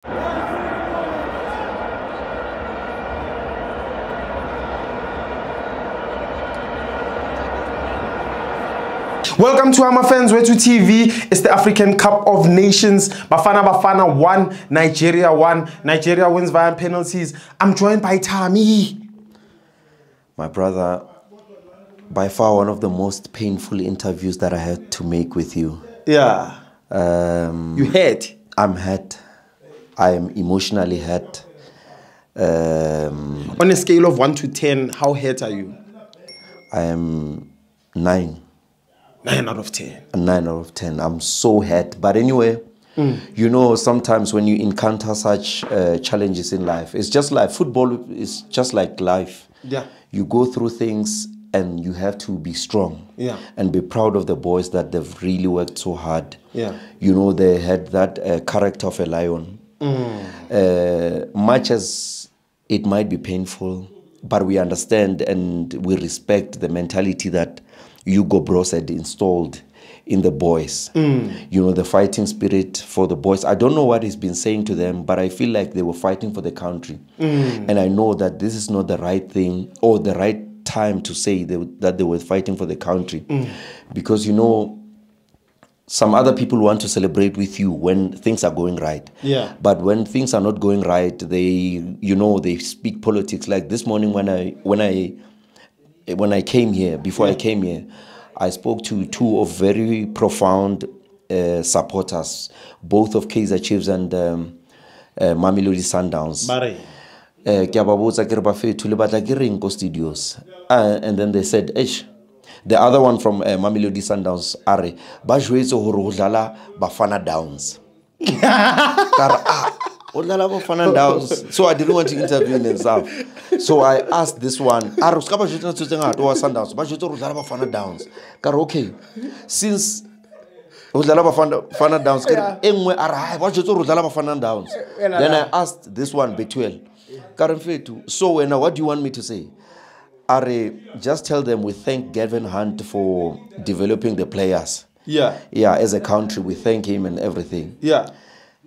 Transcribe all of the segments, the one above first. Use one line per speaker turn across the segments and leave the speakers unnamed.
Welcome to FANS Wethu TV. It's the African Cup of Nations. Bafana 1, Nigeria 1. Nigeria wins via penalties. I'm joined by Tammy.
My brother, by far one of the most painful interviews that I had to make with you.
Yeah. You hurt?
I'm hurt. I am emotionally hurt.
On a scale of 1 to 10, how hurt are you?
I am 9.
9 out of 10.
A 9 out of 10. I'm so hurt. But anyway, you know, sometimes when you encounter such challenges in life, it's just like football is just like life.
Yeah.
You go through things and you have to be strong.
Yeah.
And be proud of the boys that they've really worked so hard.
Yeah.
You know, they had that character of a lion. Much as it might be painful, but we understand and we respect the mentality that Hugo Bros had installed in the boys. You know, the fighting spirit for the boys. I don't know what he's been saying to them, but I feel like they were fighting for the country. And I know that this is not the right thing or the right time to say that they were fighting for the country. Because, you know, some other people want to celebrate with you when things are going right.
Yeah.
But when things are not going right, they, you know, they speak politics. Like this morning when I came here, before I came here, I spoke to two of very profound supporters, both of Kaizer Chiefs and Mamelodi Sundowns. And then they said, the other one from Mamelodi Sundowns, Are, Bafana Downs. So I didn't want to intervene and stuff. So I asked this one, okay, since Bafana Downs, then I asked this one, Betuel, so what do you want me to say? Are, just tell them we thank Gavin Hunt for developing the players.
Yeah.
Yeah, as a country, we thank him and everything.
Yeah.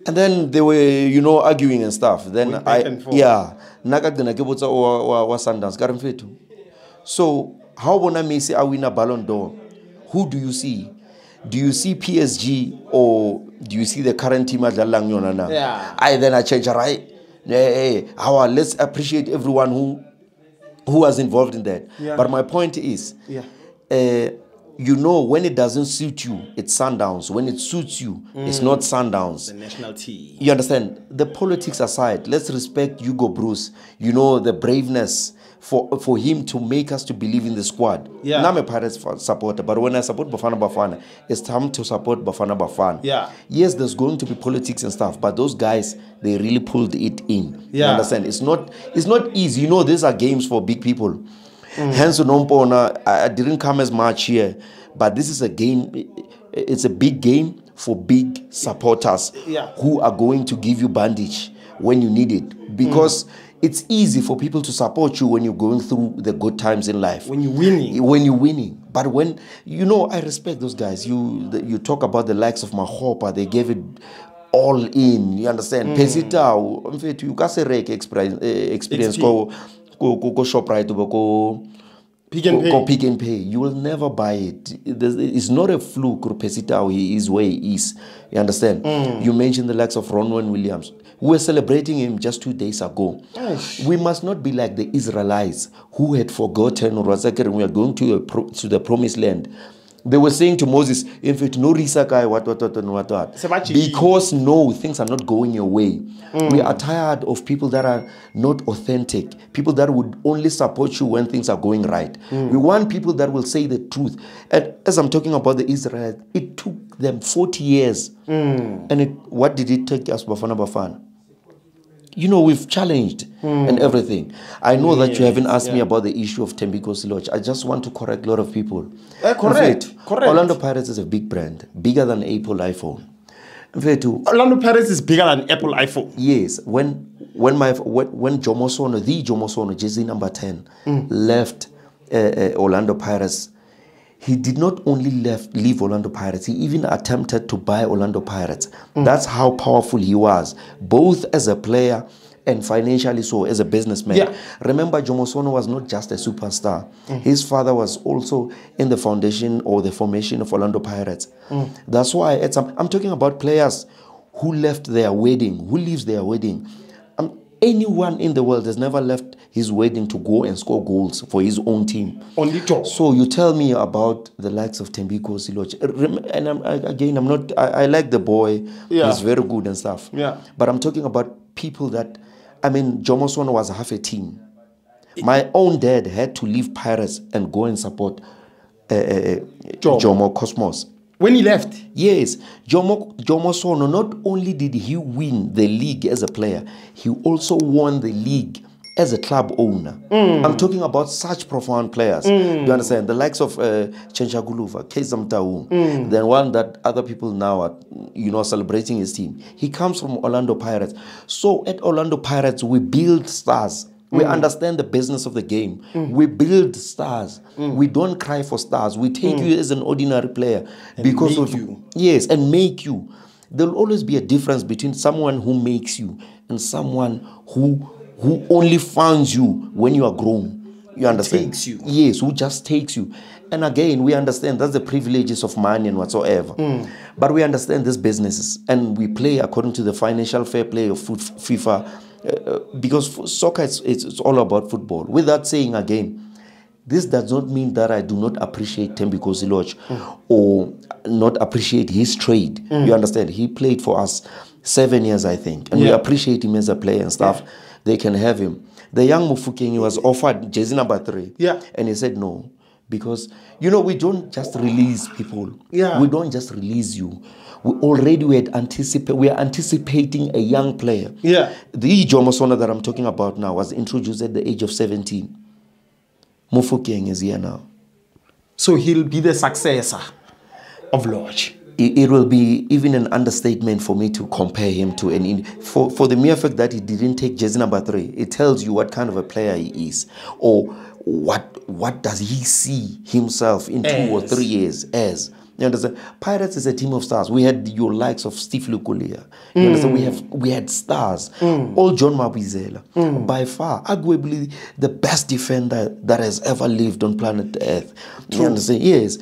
And then they were, you know, arguing and stuff. Then so how wanna Messi I win a Ballon d'Or? Who do you see? Do you see PSG or do you see the current team at Lang?
Yeah.
I change, right? Let's appreciate everyone who was involved in that.
Yeah.
But my point is, you know, when it doesn't suit you, it's Sundowns. When it suits you, it's not Sundowns. The
national team.
You understand? The politics aside, let's respect Hugo Bruce. You know, the braveness for him to make us to believe in the squad.
Yeah.
Now I'm a Pirates supporter, but when I support Bafana, it's time to support Bafana.
Yeah.
Yes, there's going to be politics and stuff, but those guys, they really pulled it in.
Yeah.
You understand? It's not easy. You know, these are games for big people. Hence, I didn't come as much here, but this is a game. It's a big game for big supporters who are going to give you bandage when you need it. Because it's easy for people to support you when you're going through the good times in life.
When you're winning.
When you're winning. But when, you know, I respect those guys. You talk about the likes of Mahopa, they gave it all in. You understand? Pesita, you can say experience. Go shop right go Pick and Pay. You will never buy it. It's not a fluke. Pesita, he is where he is. You understand? You mentioned the likes of Ronwen Williams. We were celebrating him just 2 days ago. We must not be like the Israelites who had forgotten we are going to the promised land. They were saying to Moses, in fact, no risakai, what. Because no, things are not going your way. We are tired of people that are not authentic, people that would only support you when things are going right. We want people that will say the truth. And as I'm talking about the Israelites, it took them 40 years. And what did it take us, Bafana? You know, we've challenged and everything. I know that you haven't asked me about the issue of Tembiko Siloch. I just want to correct a lot of people.
Correct.
Orlando Pirates is a big brand, bigger than Apple iPhone.
Orlando Pirates is bigger than Apple iPhone.
Yes. When Jomo Sono, the Jomo Sono, jersey number 10, left Orlando Pirates, he did not only leave Orlando Pirates, he even attempted to buy Orlando Pirates. That's how powerful he was, both as a player and financially so, as a businessman.
Yeah.
Remember, Jomo Sono was not just a superstar. His father was also in the foundation or the formation of Orlando Pirates. That's why I'm talking about players who left their wedding, who leaves their wedding. Anyone in the world has never left his wedding to go and score goals for his own team.
Only Joe.
So you tell me about the likes of Tembiko Siloche. And I like the boy.
Yeah.
He's very good and stuff.
Yeah.
But I'm talking about people that, Jomo Sono was half a team. My own dad had to leave Pirates and go and support Jomo Cosmos.
When he left?
Yes. Jomo Sono, not only did he win the league as a player, he also won the league as a club owner. I'm talking about such profound players. You understand? The likes of Chencha Guluva, Kezam Taung, the one that other people now are, celebrating his team. He comes from Orlando Pirates. So at Orlando Pirates, we build stars. We understand the business of the game. We build stars. We don't cry for stars. We take you as an ordinary player because of you. Yes, and make you. There'll always be a difference between someone who makes you and someone who only finds you when you are grown. You understand?
Takes you.
Yes, who just takes you. And again, we understand that's the privileges of money and whatsoever. But we understand these businesses and we play according to the financial fair play of FIFA. Because soccer, it's all about football. With that saying again, this does not mean that I do not appreciate Tembiko Siloche or not appreciate his trade. You understand? He played for us 7 years, I think. And we appreciate him as a player and stuff. Yeah. They can have him. The young Mufokeng was offered jersey number 3. Yeah. And he said no. Because, we don't just release people. Yeah. We don't just release you. We are anticipating a young player. Yeah. The Jomo Sono that I'm talking about now was introduced at the age of 17. Mufokeng is here now.
So he'll be the successor of Lodge.
It will be even an understatement for me to compare him to for the mere fact that he didn't take jersey number 3. It tells you what kind of a player he is, or what does he see himself in 2 or 3 years as. You understand? Pirates is a team of stars. We had your likes of Steve Lukulia. You understand? We had stars. All John Mabizela. By far, arguably the best defender that has ever lived on planet Earth. True. You understand? Yes.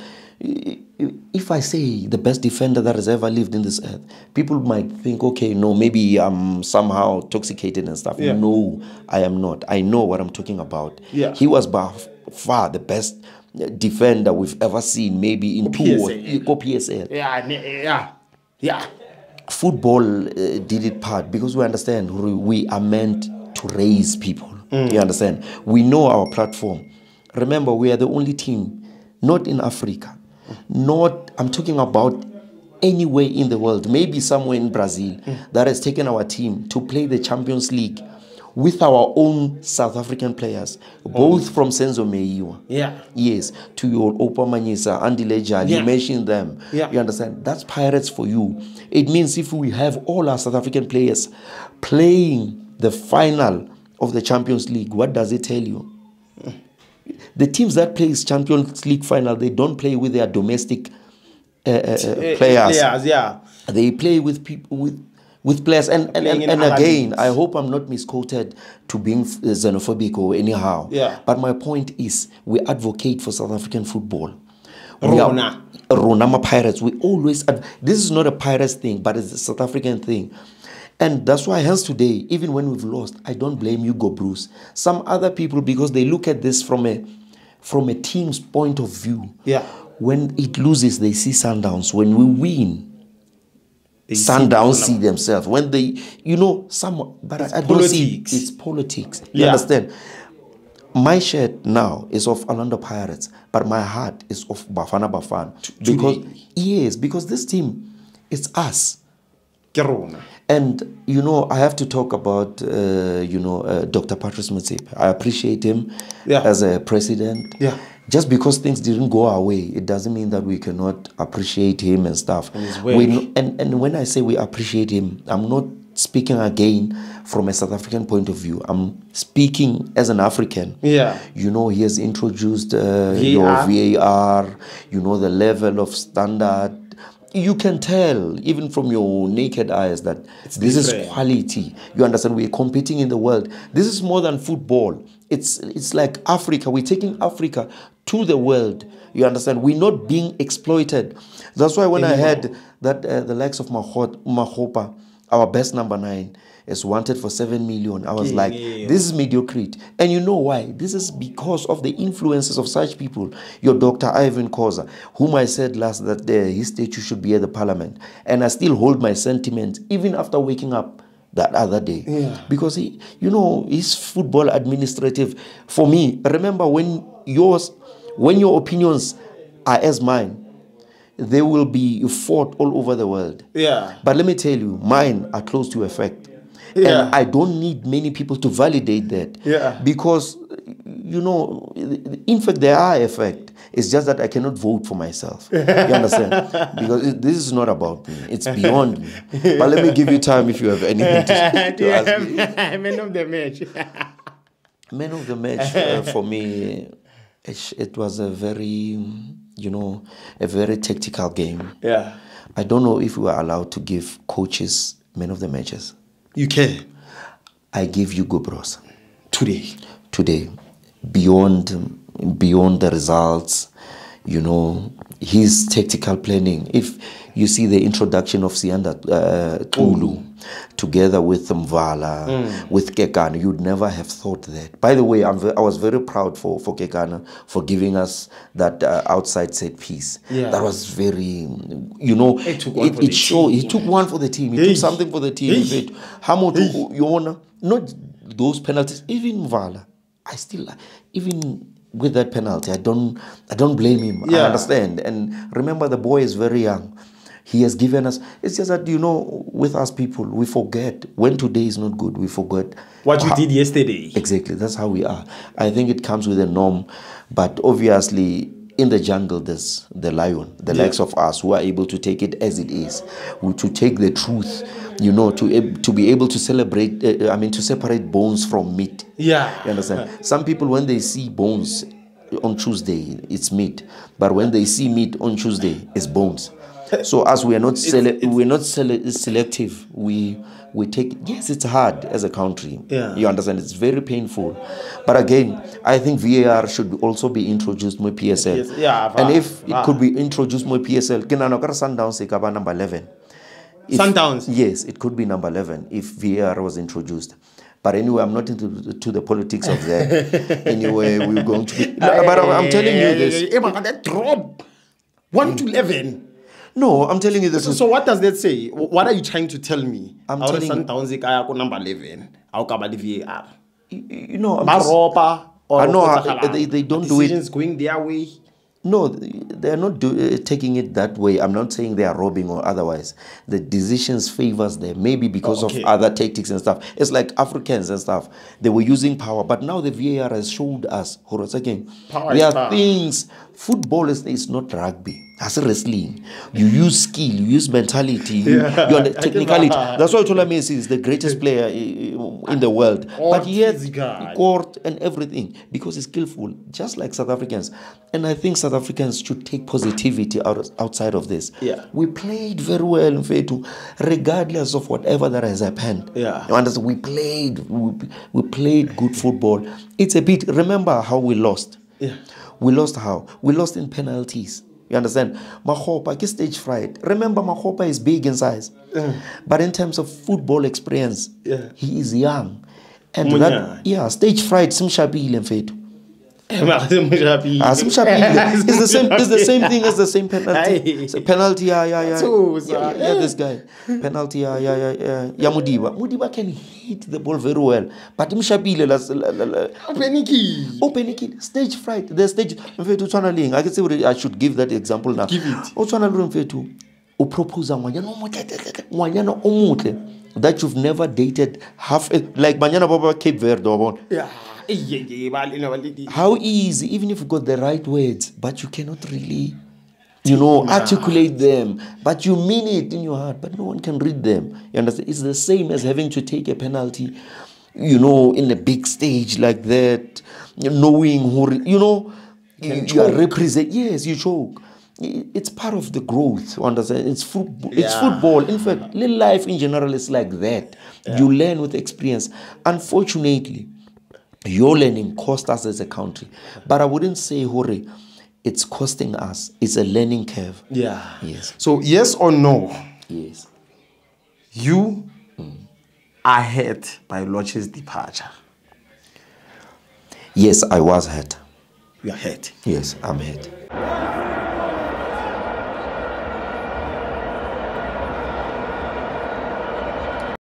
If I say the best defender that has ever lived in this earth, people might think, okay, no, maybe I'm somehow toxicated and stuff. Yeah. No, I am not. I know what I'm talking about. Yeah. He was by far the best defender we've ever seen, maybe in PSL. Yeah. Football did it part because we understand we are meant to raise people. You understand? We know our platform. Remember, we are the only team, not in Africa. I'm talking about anywhere in the world, maybe somewhere in Brazil, that has taken our team to play the Champions League with our own South African players, both from Senzo Meiwa. Yeah. Yes, to your Opa Manyisa, Andy Leja, you mentioned them. Yeah. You understand? That's Pirates for you. It means if we have all our South African players playing the final of the Champions League, what does it tell you? The teams that play Champions League final, they don't play with their domestic players. Yeah. They play with people with players. And again, I hope I'm not misquoted to being xenophobic or anyhow. Yeah. But my point is, we advocate for South African football. Ronama Pirates. We always. This is not a Pirates thing, but it's a South African thing. And that's why, hence today, even when we've lost, I don't blame you, Go Bruce. Some other people, because they look at this from a team's point of view. Yeah. When it loses, they see Sundowns. When we win, Sundowns see themselves. When they, but I don't see it's politics. You understand? My shirt now is of Orlando Pirates, but my heart is of Bafana. Because this team, it's us. And, I have to talk about, Dr. Patrice Motsepe. I appreciate him as a president. Yeah. Just because things didn't go our way, it doesn't mean that we cannot appreciate him and stuff. And when I say we appreciate him, I'm not speaking again from a South African point of view. I'm speaking as an African.
Yeah.
You know, he has introduced your VAR, you know, the level of standard. You can tell, even from your naked eyes, that this is quality. You understand? We're competing in the world. This is more than football. It's like Africa. We're taking Africa to the world. You understand? We're not being exploited. That's why when I heard that the likes of Mahopa, our best number 9, is wanted for 7 million, I was like, this is mediocrity. And you know why? This is because of the influences of such people. Your Dr. Ivan Khoza, whom I said last that his statue should be at the parliament. And I still hold my sentiments, even after waking up that other day. Because he, you know, his football administrative, for me, remember when your opinions are as mine, they will be fought all over the world. But let me tell you, mine are close to effect. And I don't need many people to validate that. Because, you know, in fact, there are effect. It's just that I cannot vote for myself. You understand? Because this is not about me. It's beyond me. But let me give you time if you have anything to ask me.
Man of the match.
Man of the match for me, it was a very, you know, a very tactical game. I don't know if we are allowed to give coaches man of the matches.
You can.
I give you Gobros.
Today.
Beyond the results, you know, his tactical planning. If you see the introduction of Sianda Tulu together with Mvala, with Kekana, you'd never have thought that. By the way, I was very proud for Kekana for giving us that outside set piece. That was very, you know, he took one for the team. He took something for the team. Not those penalties, even Mvala. I still, even with that penalty, I don't blame him. I understand. And remember, the boy is very young. He has given us, it's just that, you know, with us people, we forget. When today is not good, we forget
what you did yesterday.
Exactly. That's how we are. I think it comes with a norm. But obviously, in the jungle, there's the lion, the likes of us, who are able to take it as it is, to take the truth, you know, to be able to celebrate, to separate bones from meat. You understand? Some people, when they see bones on Tuesday, it's meat. But when they see meat on Tuesday, it's bones. So as we are not selective, we take, yes, it's hard as a country. You understand? It's very painful. But again, I think VAR should also be introduced more PSL. And if it could be introduced more PSL, Sundowns number 11.
Sundowns?
Yes, it could be number 11 if VAR was introduced. But anyway, I'm not into the politics of that. Anyway, we're going to be... But I'm telling you this.
That drop 1 to 11.
No, I'm telling you this.
So what does that say? What are you trying to tell me?
I'm telling you.
Sundowns number 11. How come the VAR?
You know,
I
know they don't do it.
Decisions going their way.
No, they're not taking it that way. I'm not saying they are robbing or otherwise. The decisions favors them, maybe because of other tactics and stuff. It's like Africans and stuff. They were using power, but now the VAR has showed us, there are things. Football is not rugby. That's wrestling. You use skill, you use mentality, you technicality. That's why Tola Messi is the greatest player in the world. But yet, court and everything, because he's skillful, just like South Africans. And I think South Africans should take positivity outside of this. We played very well, Mfethu, regardless of whatever that has happened. You understand? We played good football. It's a bit, remember how we lost. We lost how? We lost in penalties. You understand? Mahopa, stage fright. Remember, Mahopa is big in size. But in terms of football experience, he is young. And that, stage fright, simshabile mfethu. It's the same thing as the same penalty. Penalty, this guy. Penalty, Mudiba. Mudiba can hit the ball very well. But Mshabile, Openiki, stage fright. The stage, I can say I should give that example now.
Give it.
That you've never dated like Banyana Baba Cape Verde. How easy, even if you got the right words, but you cannot really You know, articulate them, but you mean it in your heart, but no one can read them. You understand? It's the same as having to take a penalty, you know, in a big stage like that, knowing who, you know, you are represent. Yes, you choke. It's part of the growth. You understand? It's football. It's football. In fact, life in general is like that. You learn with experience. Unfortunately, your learning cost us as a country, but I wouldn't say, hore, it's costing us. It's a learning curve.
Yeah.
Yes.
So yes or no?
Yes.
You are hurt by Lotch's departure.
Yes, I was hurt.
You are hurt.
Yes, I'm hurt.